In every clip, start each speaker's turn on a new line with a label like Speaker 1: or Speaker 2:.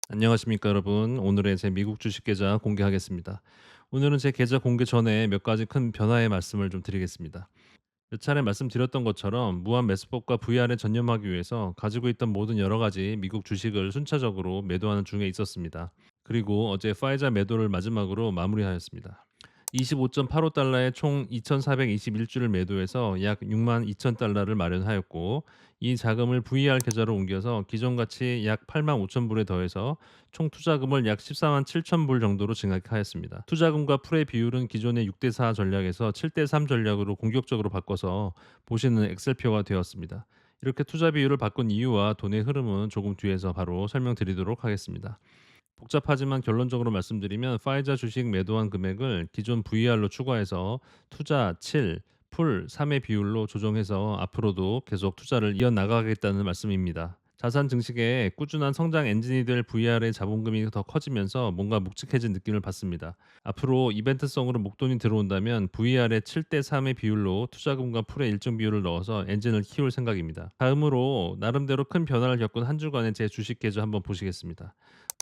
Speaker 1: 안녕하십니까 여러분. 오늘의 제 미국 주식 계좌 공개하겠습니다. 오늘은 제 계좌 공개 전에 몇 가지 큰 변화의 말씀을 좀 드리겠습니다. 몇 차례 말씀드렸던 것처럼 무한 매수법과 VR에 전념하기 위해서 가지고 있던 모든 여러 가지 미국 주식을 순차적으로 매도하는 중에 있었습니다. 그리고 어제 파이자 매도를 마지막으로 마무리하였습니다. 25.85달러의 총 2,421주를 매도해서 약 6만 2천 달러를 마련하였고, 이 자금을 VR 계좌로 옮겨서 기존 가치 약 8만 5천 불에 더해서 총 투자금을 약 14만 7천 불 정도로 증액하였습니다. 투자금과 풀의 비율은 기존의 6대4 전략에서 7대3 전략으로 공격적으로 바꿔서 보시는 엑셀표가 되었습니다. 이렇게 투자 비율을 바꾼 이유와 돈의 흐름은 조금 뒤에서 바로 설명드리도록 하겠습니다. 복잡하지만 결론적으로 말씀드리면 파이자 주식 매도한 금액을 기존 VR로 추가해서 투자 7, 풀 3의 비율로 조정해서 앞으로도 계속 투자를 이어나가겠다는 말씀입니다. 자산 증식의 꾸준한 성장 엔진이 될 VR의 자본금이 더 커지면서 뭔가 묵직해진 느낌을 받습니다. 앞으로 이벤트성으로 목돈이 들어온다면 VR의 7대 3의 비율로 투자금과 풀의 일정 비율을 넣어서 엔진을 키울 생각입니다. 다음으로 나름대로 큰 변화를 겪은 한 주간의 제 주식 계좌 한번 보시겠습니다.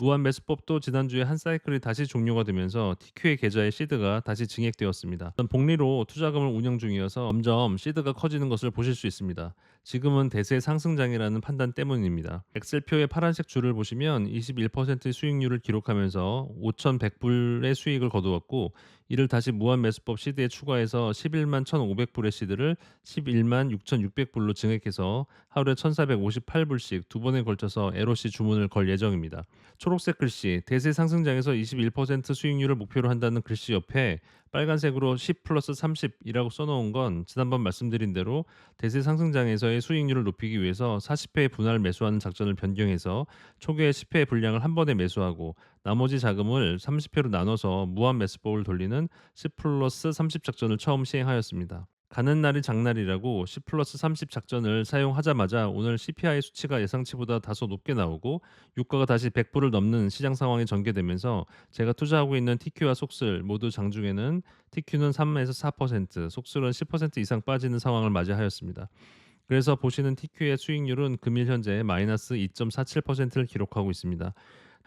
Speaker 1: 무한 매수법도 지난주에 한 사이클이 다시 종료가 되면서 TQ의 계좌의 시드가 다시 증액되었습니다. 복리로 투자금을 운영 중이어서 점점 시드가 커지는 것을 보실 수 있습니다. 지금은 대세 상승장이라는 판단 때문입니다. 엑셀표의 파란색 줄을 보시면 21% 수익률을 기록하면서 5,100불의 수익을 거두었고, 이를 다시 무한 매수법 시드에 추가해서 11만 1,500불의 시드를 11만 6,600불로 증액해서 하루에 1,458불씩 두 번에 걸쳐서 LOC 주문을 걸 예정입니다. 초록색 글씨 대세 상승장에서 21% 수익률을 목표로 한다는 글씨 옆에 빨간색으로 10 플러스 30이라고 써놓은 건 지난번 말씀드린 대로 대세 상승장에서의 수익률을 높이기 위해서 40회 분할 매수하는 작전을 변경해서 초기에 10회 분량을 한 번에 매수하고 나머지 자금을 30회로 나눠서 무한 매수법을 돌리는 10 플러스 30 작전을 처음 시행하였습니다. 가는 날이 장날이라고 10 플러스 30 작전을 사용하자마자 오늘 CPI 수치가 예상치보다 다소 높게 나오고 유가가 다시 100불을 넘는 시장 상황이 전개되면서 제가 투자하고 있는 TQ와 속슬 모두 장중에는 TQ는 3에서 4%, 속슬은 10% 이상 빠지는 상황을 맞이하였습니다. 그래서 보시는 TQ의 수익률은 금일 현재 마이너스 2.47%를 기록하고 있습니다.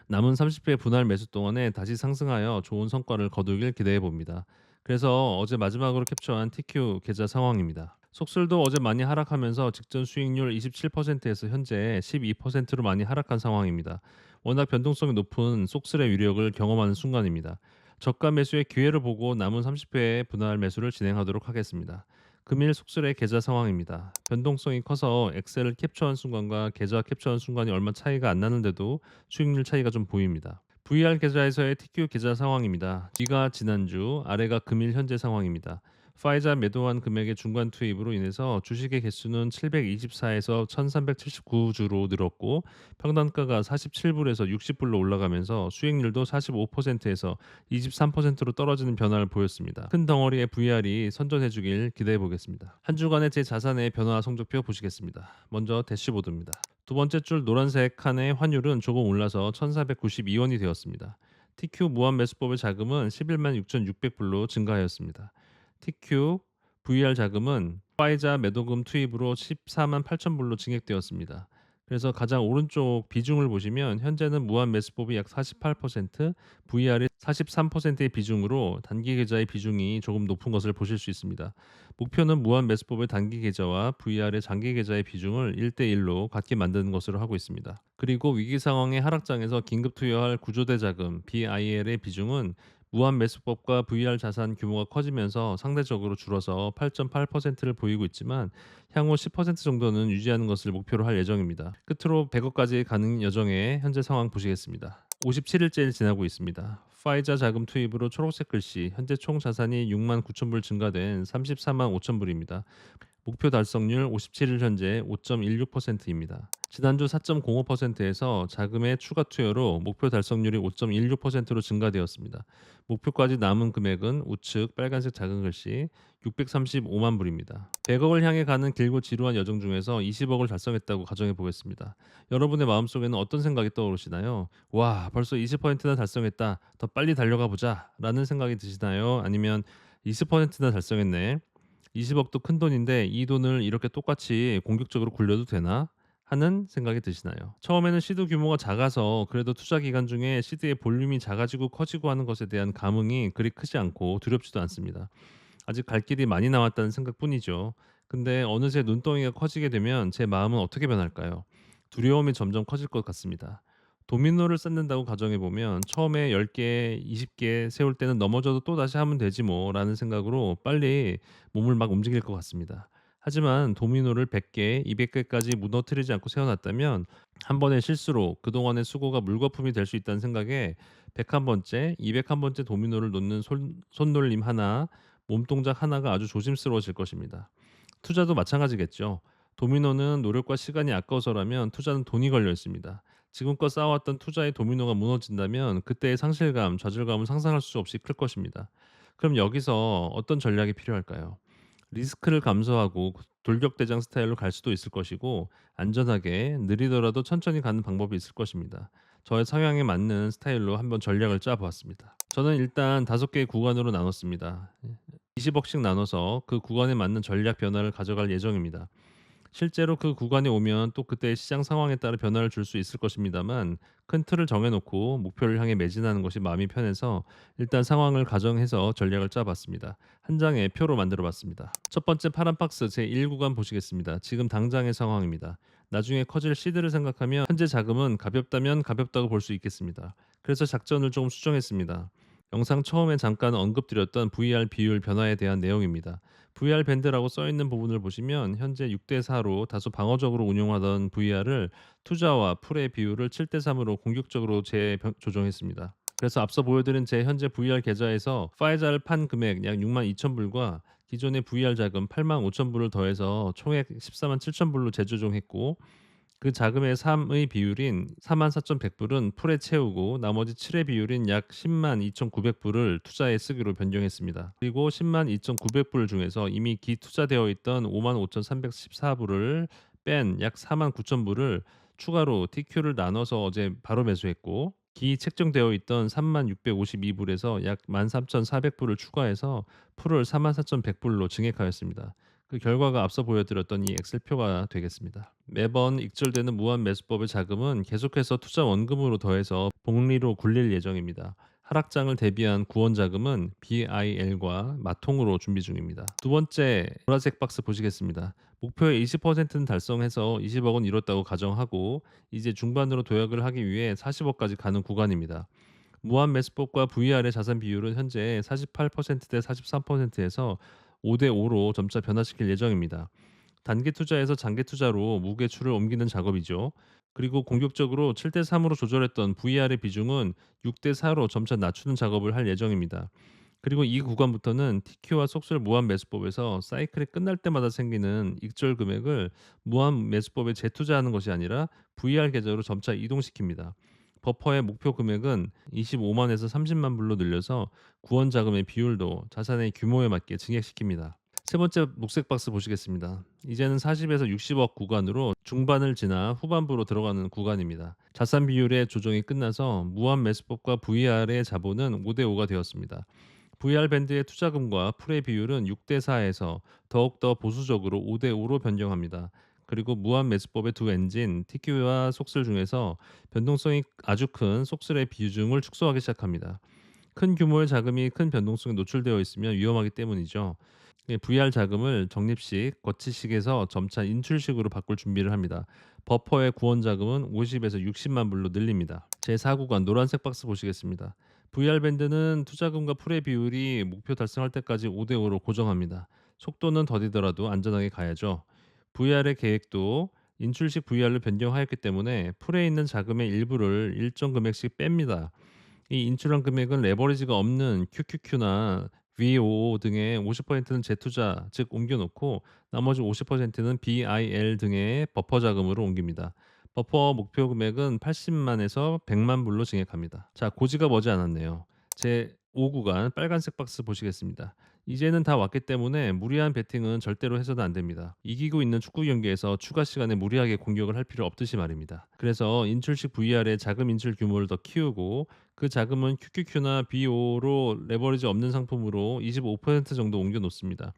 Speaker 1: 남은 30회 분할 매수 동안에 다시 상승하여 좋은 성과를 거두길 기대해 봅니다. 그래서 어제 마지막으로 캡처한 TQ 계좌 상황입니다. 속술도 어제 많이 하락하면서 직전 수익률 27%에서 현재 12%로 많이 하락한 상황입니다. 워낙 변동성이 높은 속술의 위력을 경험하는 순간입니다. 저가 매수의 기회를 보고 남은 30회의 분할 매수를 진행하도록 하겠습니다. 금일 속술의 계좌 상황입니다. 변동성이 커서 엑셀을 캡처한 순간과 계좌 캡처한 순간이 얼마 차이가 안 나는데도 수익률 차이가 좀 보입니다. VR 계좌에서의 TQ 계좌 상황입니다. 뒤가 지난주, 아래가 금일 현재 상황입니다. 파이자 매도한 금액의 중간 투입으로 인해서 주식의 개수는 724에서 1379주로 늘었고, 평단가가 47불에서 60불로 올라가면서 수익률도 45%에서 23%로 떨어지는 변화를 보였습니다. 큰 덩어리의 VR이 선전해주길 기대해 보겠습니다. 한 주간의 제 자산의 변화 성적표 보시겠습니다. 먼저 대시보드입니다. 두 번째 줄 노란색 칸의 환율은 조금 올라서 1,492원이 되었습니다. TQ 무한 매수법의 자금은 11만 6,600불로 증가하였습니다. TQ VR 자금은 파이자 매도금 투입으로 14만 8천 불로 증액되었습니다. 그래서 가장 오른쪽 비중을 보시면 현재는 무한 매수법이 약 48%, VR이 43%의 비중으로 단기 계좌의 비중이 조금 높은 것을 보실 수 있습니다. 목표는 무한 매수법의 단기 계좌와 VR의 장기 계좌의 비중을 1대1로 같게 만드는 것으로 하고 있습니다. 그리고 위기 상황의 하락장에서 긴급 투여할 구조대 자금 BIL의 비중은 무한 매수법과 VR 자산 규모가 커지면서 상대적으로 줄어서 8.8%를 보이고 있지만 향후 10% 정도는 유지하는 것을 목표로 할 예정입니다. 끝으로 100억까지 가는 여정의 현재 상황 보시겠습니다. 57일째를 지나고 있습니다. 파이자 자금 투입으로 초록색 글씨 현재 총 자산이 6만 9천 불 증가된 34만 5천 불입니다. 목표 달성률 57일 현재 5.16%입니다. 지난주 4.05%에서 자금의 추가 투여로 목표 달성률이 5.16%로 증가되었습니다. 목표까지 남은 금액은 우측 빨간색 작은 글씨 635만 불입니다. 100억을 향해 가는 길고 지루한 여정 중에서 20억을 달성했다고 가정해 보겠습니다. 여러분의 마음속에는 어떤 생각이 떠오르시나요? 와, 벌써 20%나 달성했다. 더 빨리 달려가 보자. 라는 생각이 드시나요? 아니면 20%나 달성했네. 20억도 큰 돈인데 이 돈을 이렇게 똑같이 공격적으로 굴려도 되나? 하는 생각이 드시나요? 처음에는 시드 규모가 작아서 그래도 투자 기간 중에 시드의 볼륨이 작아지고 커지고 하는 것에 대한 감흥이 그리 크지 않고 두렵지도 않습니다. 아직 갈 길이 많이 남았다는 생각뿐이죠. 근데 어느새 눈덩이가 커지게 되면 제 마음은 어떻게 변할까요? 두려움이 점점 커질 것 같습니다. 도미노를 쌓는다고 가정해 보면 처음에 10개, 20개 세울 때는 넘어져도 또다시 하면 되지 뭐라는 생각으로 빨리 몸을 막 움직일 것 같습니다. 하지만 도미노를 100개, 200개까지 무너뜨리지 않고 세워놨다면 한 번의 실수로 그동안의 수고가 물거품이 될 수 있다는 생각에 101번째, 201번째 도미노를 놓는 손놀림 하나, 몸동작 하나가 아주 조심스러워질 것입니다. 투자도 마찬가지겠죠. 도미노는 노력과 시간이 아까워서라면 투자는 돈이 걸려 있습니다. 지금껏 쌓아왔던 투자의 도미노가 무너진다면 그때의 상실감, 좌절감은 상상할 수 없이 클 것입니다. 그럼 여기서 어떤 전략이 필요할까요? 리스크를 감소하고 돌격대장 스타일로 갈 수도 있을 것이고 안전하게 느리더라도 천천히 가는 방법이 있을 것입니다. 저의 성향에 맞는 스타일로 한번 전략을 짜 보았습니다. 저는 일단 5개의 구간으로 나눴습니다. 20억씩 나눠서 그 구간에 맞는 전략 변화를 가져갈 예정입니다. 실제로 그 구간에 오면 또 그때의 시장 상황에 따라 변화를 줄 수 있을 것입니다만 큰 틀을 정해 놓고 목표를 향해 매진하는 것이 마음이 편해서 일단 상황을 가정해서 전략을 짜 봤습니다. 한 장의 표로 만들어 봤습니다. 첫 번째 파란 박스 제 1구간 보시겠습니다. 지금 당장의 상황입니다. 나중에 커질 시드를 생각하면 현재 자금은 가볍다면 가볍다고 볼 수 있겠습니다. 그래서 작전을 조금 수정했습니다. 영상 처음에 잠깐 언급드렸던 VR 비율 변화에 대한 내용입니다. VR 밴드라고 써 있는 부분을 보시면 현재 6대 4로 다소 방어적으로 운용하던 VR을 투자와 풀의 비율을 7대 3으로 공격적으로 재조정했습니다. 그래서 앞서 보여드린 제 현재 VR 계좌에서 파이자를 판 금액 약 6만 2천 불과 기존의 VR 자금 8만 5천 불을 더해서 총액 14만 7천 불로 재조정했고 그 자금의 3의 비율인 44,100 불은 풀에 채우고 나머지 7의 비율인 약 102,900 불을 투자에 쓰기로 변경했습니다. 그리고 102,900 불 중에서 이미 기투자되어 있던 55,314 불을 뺀 약 49,000 불을 추가로 TQ를 나눠서 어제 바로 매수했고 기책정되어 있던 3652 불에서 약 13,400 불을 추가해서 풀을 44,100 불로 증액하였습니다. 그 결과가 앞서 보여드렸던 이 엑셀표가 되겠습니다. 매번 익절되는 무한 매수법의 자금은 계속해서 투자 원금으로 더해서 복리로 굴릴 예정입니다. 하락장을 대비한 구원 자금은 BIL과 마통으로 준비 중입니다. 두 번째 보라색 박스 보시겠습니다. 목표의 20%는 달성해서 20억은 이뤘다고 가정하고 이제 중반으로 도약을 하기 위해 40억까지 가는 구간입니다. 무한 매수법과 VR의 자산 비율은 현재 48%대 43%에서 5대 5로 점차 변화시킬 예정입니다. 단기 투자에서 장기 투자로 무게추를 옮기는 작업이죠. 그리고 공격적으로 7대 3으로 조절했던 VR의 비중은 6대 4로 점차 낮추는 작업을 할 예정입니다. 그리고 이 구간부터는 TQ와 속설 무한 매수법에서 사이클이 끝날 때마다 생기는 익절 금액을 무한 매수법에 재투자하는 것이 아니라 VR 계좌로 점차 이동시킵니다. 버퍼의 목표 금액은 25만에서 30만 불로 늘려서 구원 자금의 비율도 자산의 규모에 맞게 증액시킵니다. 세 번째 녹색 박스 보시겠습니다. 이제는 40에서 60억 구간으로 중반을 지나 후반부로 들어가는 구간입니다. 자산 비율의 조정이 끝나서 무한 매수법과 VR의 자본은 5대 5가 되었습니다. VR 밴드의 투자금과 풀의 비율은 6대 4에서 더욱더 보수적으로 5대 5로 변경합니다. 그리고 무한 매수법의 두 엔진 TQ와 속슬 중에서 변동성이 아주 큰 속슬의 비중을 축소하기 시작합니다. 큰 규모의 자금이 큰 변동성에 노출되어 있으면 위험하기 때문이죠. VR 자금을 적립식, 거치식에서 점차 인출식으로 바꿀 준비를 합니다. 버퍼의 구원 자금은 50에서 60만 불로 늘립니다. 제4구간 노란색 박스 보시겠습니다. VR 밴드는 투자금과 풀의 비율이 목표 달성할 때까지 5대 5로 고정합니다. 속도는 더디더라도 안전하게 가야죠. VR의 계획도 인출식 VR로 변경하였기 때문에 풀에 있는 자금의 일부를 일정 금액씩 뺍니다. 이 인출한 금액은 레버리지가 없는 QQQ나 VOO 등의 50%는 재투자, 즉 옮겨놓고 나머지 50%는 BIL 등의 버퍼 자금으로 옮깁니다. 버퍼 목표 금액은 80만에서 100만 불로 증액합니다. 자, 고지가 머지 않았네요. 제 5구간 빨간색 박스 보시겠습니다. 이제는 다 왔기 때문에 무리한 베팅은 절대로 해서는 안 됩니다. 이기고 있는 축구 경기에서 추가 시간에 무리하게 공격을 할 필요 없듯이 말입니다. 그래서 인출식 VR의 자금 인출 규모를 더 키우고 그 자금은 QQQ나 BO로 레버리지 없는 상품으로 25% 정도 옮겨 놓습니다.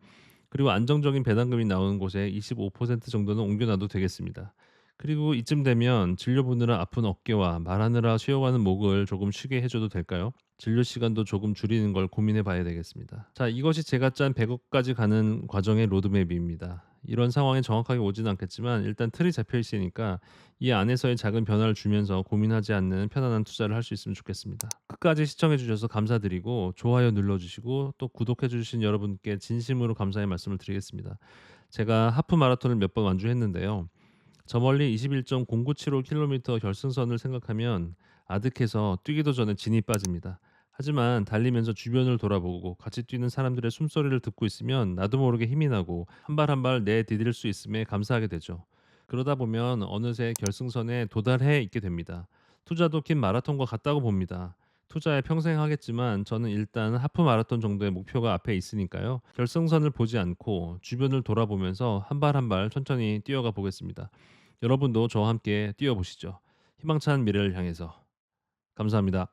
Speaker 1: 그리고 안정적인 배당금이 나오는 곳에 25% 정도는 옮겨 놔도 되겠습니다. 그리고 이쯤 되면 진료 보느라 아픈 어깨와 말하느라 쉬어가는 목을 조금 쉬게 해줘도 될까요? 진료 시간도 조금 줄이는 걸 고민해 봐야 되겠습니다. 자, 이것이 제가 짠 100억까지 가는 과정의 로드맵입니다. 이런 상황에 정확하게 오지는 않겠지만 일단 틀이 잡혀 있으니까 이 안에서의 작은 변화를 주면서 고민하지 않는 편안한 투자를 할 수 있으면 좋겠습니다. 끝까지 시청해 주셔서 감사드리고 좋아요 눌러주시고 또 구독해 주신 여러분께 진심으로 감사의 말씀을 드리겠습니다. 제가 하프 마라톤을 몇 번 완주했는데요. 저 멀리 21.0975km 결승선을 생각하면 아득해서 뛰기도 전에 진이 빠집니다. 하지만 달리면서 주변을 돌아보고 같이 뛰는 사람들의 숨소리를 듣고 있으면 나도 모르게 힘이 나고 한 발 한 발 내디딜 수 있음에 감사하게 되죠. 그러다 보면 어느새 결승선에 도달해 있게 됩니다. 투자도 긴 마라톤과 같다고 봅니다. 투자에 평생 하겠지만 저는 일단 하프 마라톤 정도의 목표가 앞에 있으니까요. 결승선을 보지 않고 주변을 돌아보면서 한 발 한 발 천천히 뛰어가 보겠습니다. 여러분도 저와 함께 뛰어보시죠. 희망찬 미래를 향해서. 감사합니다.